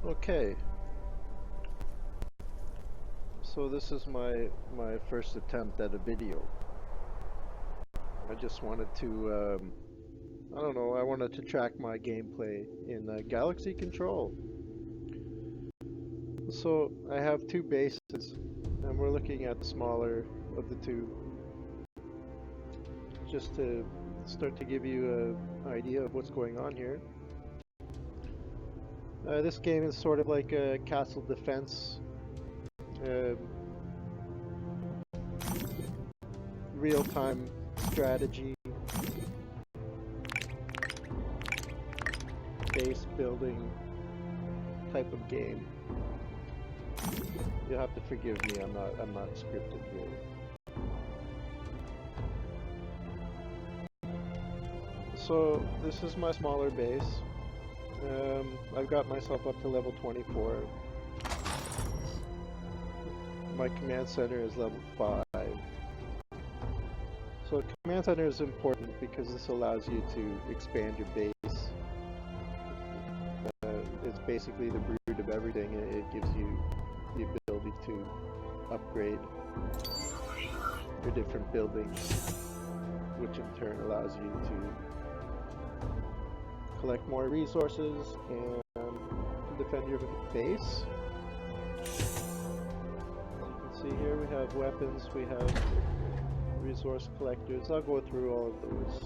Okay, so this is my first attempt at a video. I just wanted to, I don't know, I wanted to track my gameplay in Galaxy Control. So I have two bases, and we're looking at the smaller of the two, just to start to give you an idea of what's going on here. This game is sort of like a castle defense. Um, Real-time strategy, base building type of game. You'll have to forgive me. I'm not scripted here. So this is my smaller base. I've got myself up to level 24. My command center is level 5. So command center is important because this allows you to expand your base. It's basically the root of everything. It gives you the ability to upgrade your different buildings, which in turn allows you to collect more resources and defend your base. You can see here we have weapons, we have resource collectors. I'll go through all of those.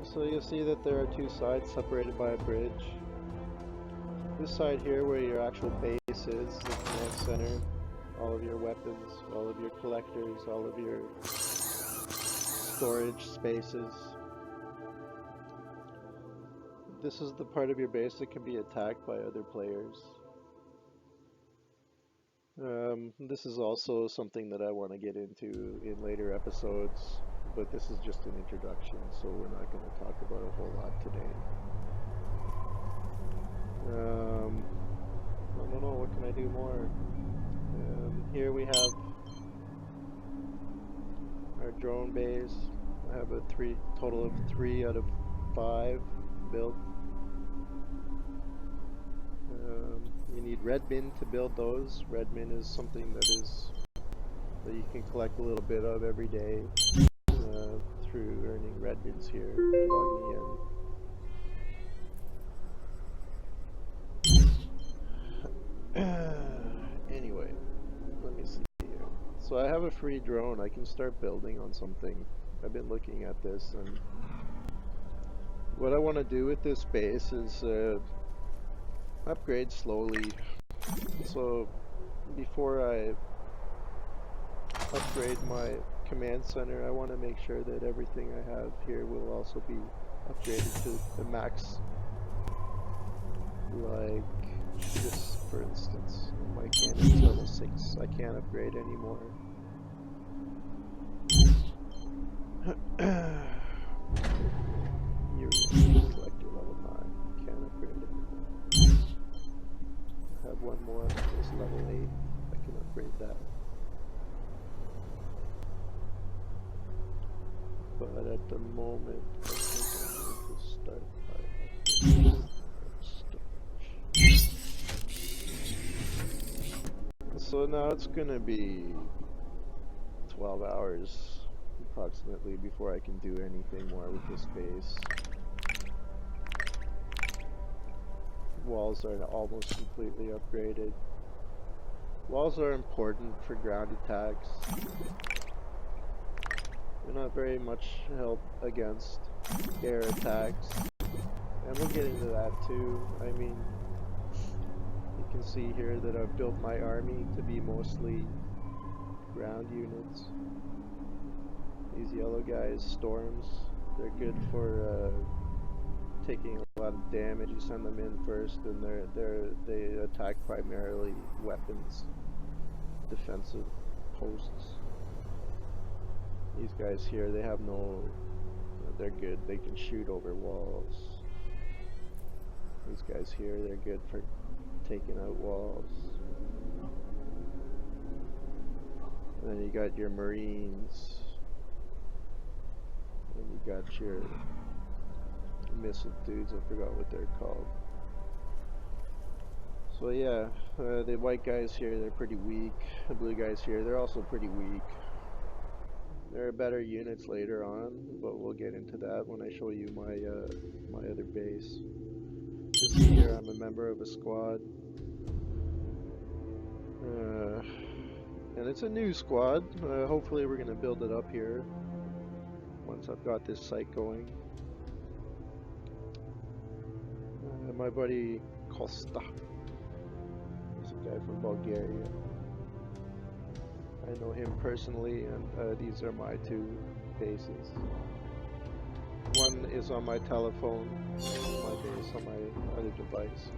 So you'll see that there are two sides separated by a bridge. This side here where your actual base is, the command center, all of your weapons, all of your collectors, all of your storage spaces. This is the part of your base that can be attacked by other players. This is also something that I want to get into in later episodes, but this is just an introduction, so we're not going to talk about a whole lot today. I don't know, what can I do more? Here we have our drone base. I have a total of 3 out of 5 built. You need red bin to build those. Red bin is something that you can collect a little bit of every day through earning red bins here, logging in. Anyway, let me see here. So I have a free drone. I can start building on something. I've been looking at this, and what I want to do with this base is upgrade slowly. So before I upgrade my command center, I want to make sure that everything I have here will also be upgraded to the max. Like this, for instance. My cannon's level 6. I can't upgrade anymore. Uranium collector level 9. Can't upgrade anymore. I have one more. It's level 8. I can upgrade that. But at the moment, I think I'm going to start by upgrading storage. So now it's going to be 12 hours approximately before I can do anything more with this base. Walls are almost completely upgraded. Walls are important for ground attacks. They're not very much help against air attacks. And we'll get into that too. I mean, you can see here that I've built my army to be mostly ground units. These yellow guys, storms, they're good for taking a lot of damage. You send them in first, and they attack primarily weapons, defensive posts. These guys here, they have no, they're good. They can shoot over walls. These guys here, they're good for taking out walls. And then you got your Marines. And you got your missile dudes, I forgot what they're called. So yeah, the white guys here, they're pretty weak. The blue guys here, they're also pretty weak. There are better units later on, but we'll get into that when I show you my my other base. You see here, I'm a member of a squad. And it's a new squad. Hopefully we're going to build it up here once I've got this site going. My buddy Costa, he's a guy from Bulgaria. I know him personally, and these are my two bases. One is on my telephone, my base on my other device.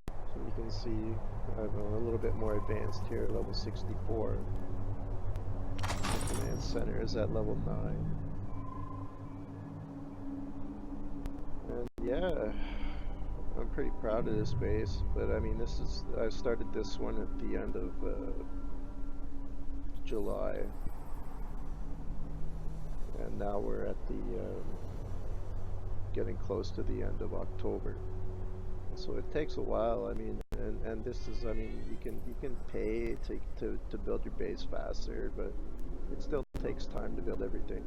So you can see I'm a little bit more advanced here, level 64. The command center is at level 9. And yeah, I'm pretty proud of this base, but I mean I started this one at the end of July, and now we're at the getting close to the end of October. So it takes a while. I mean, and this is, I mean, you can pay to build your base faster, but it still takes time to build everything.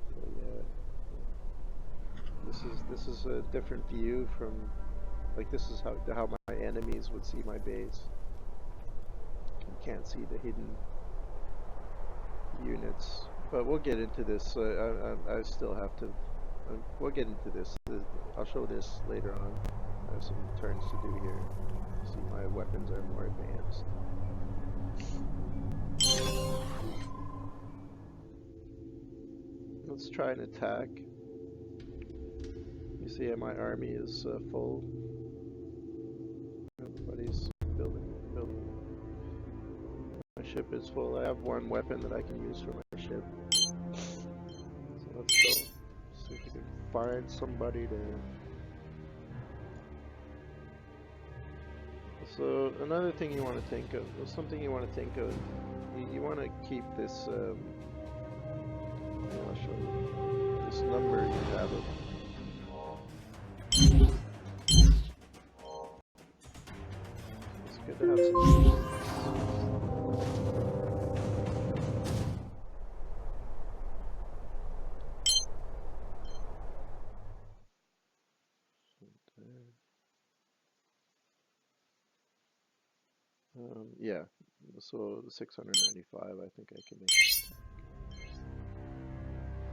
So yeah, this is a different view from, like, this is how my enemies would see my base. You can't see the hidden units, but we'll get into this. I still have to. We'll get into this. I'll show this later on. I have some turns to do here. See, my weapons are more advanced. Let's try an attack. You see, my army is full. Everybody's building. My ship is full. I have one weapon that I can use for my ship. So let's go. See if we can find somebody to. So another thing you want to think of, or something you want to think of, you want to keep this. I'll show you this number you have. It's good to have some. Yeah, so 695, I think I can make it.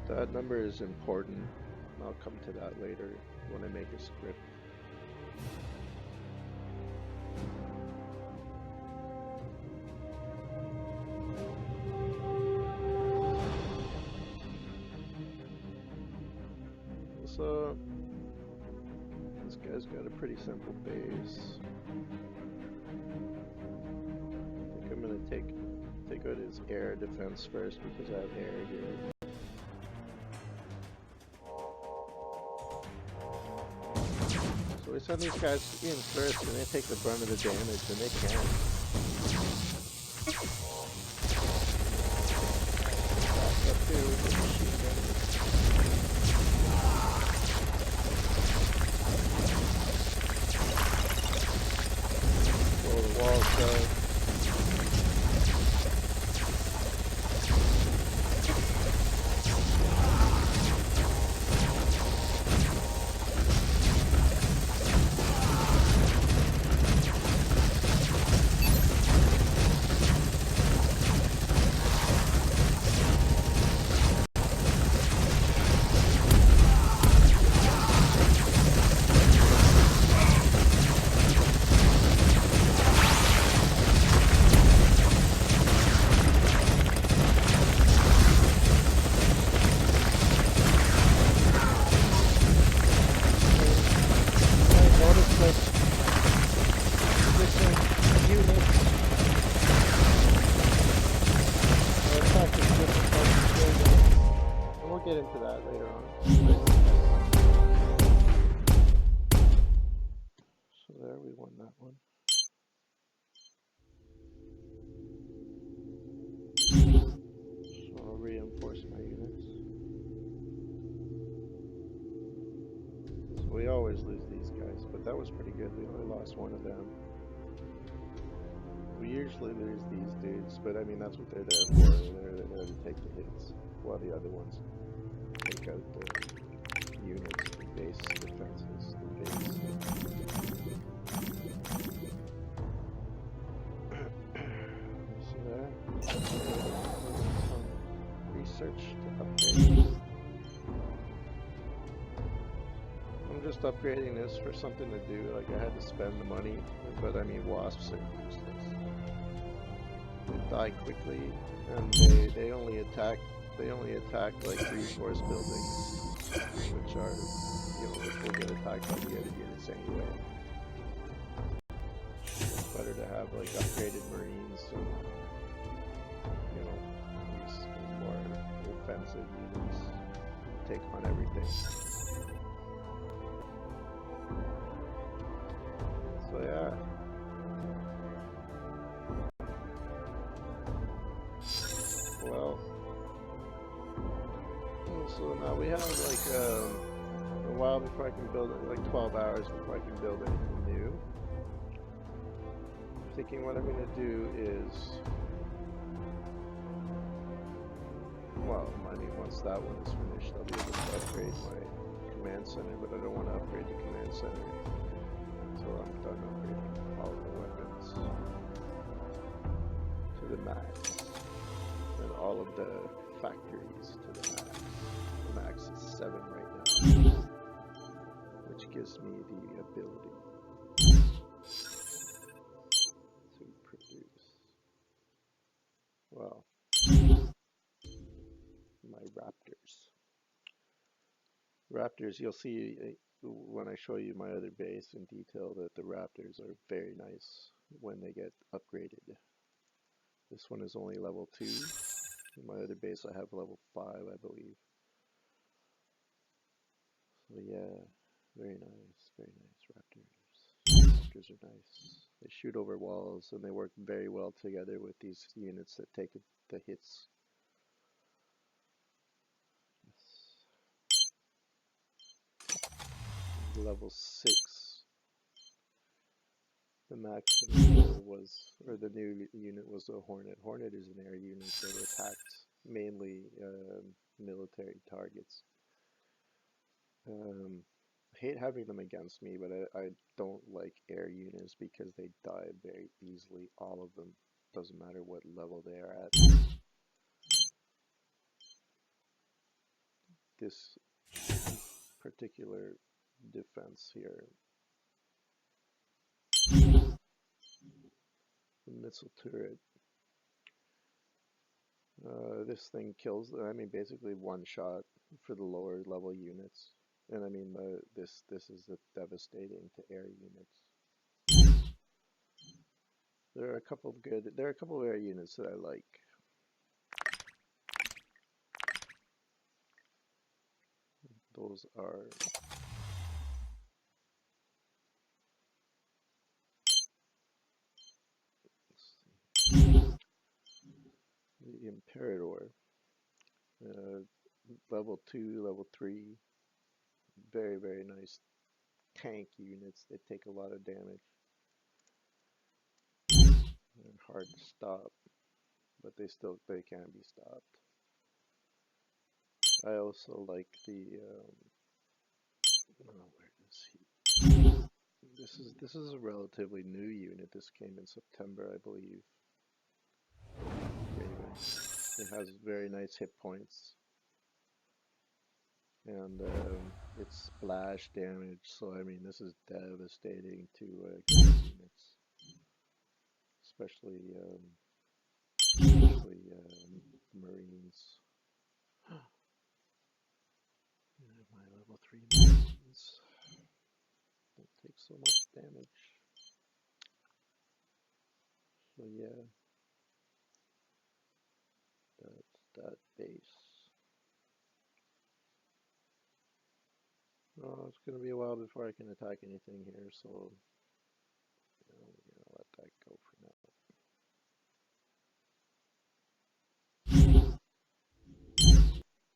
That number is important. I'll come to that later when I make a script. So, this guy's got a pretty simple base. I'm gonna take out his air defense first because I have air here. So we send these guys in first, and they take the brunt of the damage, and they can. Up here with the machine gun. Blow the walls down. We'll get into that later on. So there, we won that one. nice, but that was pretty good. We only lost one of them. We usually lose these dudes, but I mean that's what they're there for. They're there to take the hits, while the other ones take out the units, the base defenses, the base. See there? Some research to upgrade. I'm just upgrading this for something to do. Like I had to spend the money, but I mean wasps are useless. They die quickly, and they only attack like resource buildings, which are which will get attacked by the other units anyway. It's better to have like upgraded marines and these more offensive units take on everything. So yeah. Well, so now we have like a while before I can build it, like 12 hours before I can build anything new. I'm thinking what I'm going to do is, well, I mean once that one is finished I'll be able to upgrade my command center, but I don't want to upgrade the command center until I'm done upgrading all of the weapons to the max. And all of the factories to the max. The max is 7 right now, which gives me the ability to produce, well, my raptors. Raptors, you'll see when I show you my other base in detail that the raptors are very nice when they get upgraded. This one is only level 2. In my other base I have level 5, I believe. So yeah, very nice raptors. Raptors are nice. They shoot over walls and they work very well together with these units that take the hits. Yes. Level 6. The maximum was, or the new unit was a Hornet. Hornet is an air unit that attacks mainly military targets. I hate having them against me, but I don't like air units because they die very easily. All of them, doesn't matter what level they are at. This particular defense here, the missile turret, this thing kills, I mean basically one shot for the lower level units. And I mean this is devastating to air units. There are a couple of air units that I like. Those are the Imperator, level 2, level 3, very nice tank units. They take a lot of damage. They're hard to stop, but they can be stopped. I also like the where is he? This is a relatively new unit. This came in September, I believe. Raven. It has very nice hit points, and it's splash damage. So I mean, this is devastating to units, especially Marines. My level 3 Marines don't take so much damage. So yeah, that's that base. Oh, it's going to be a while before I can attack anything here, so we're going to let that go for now.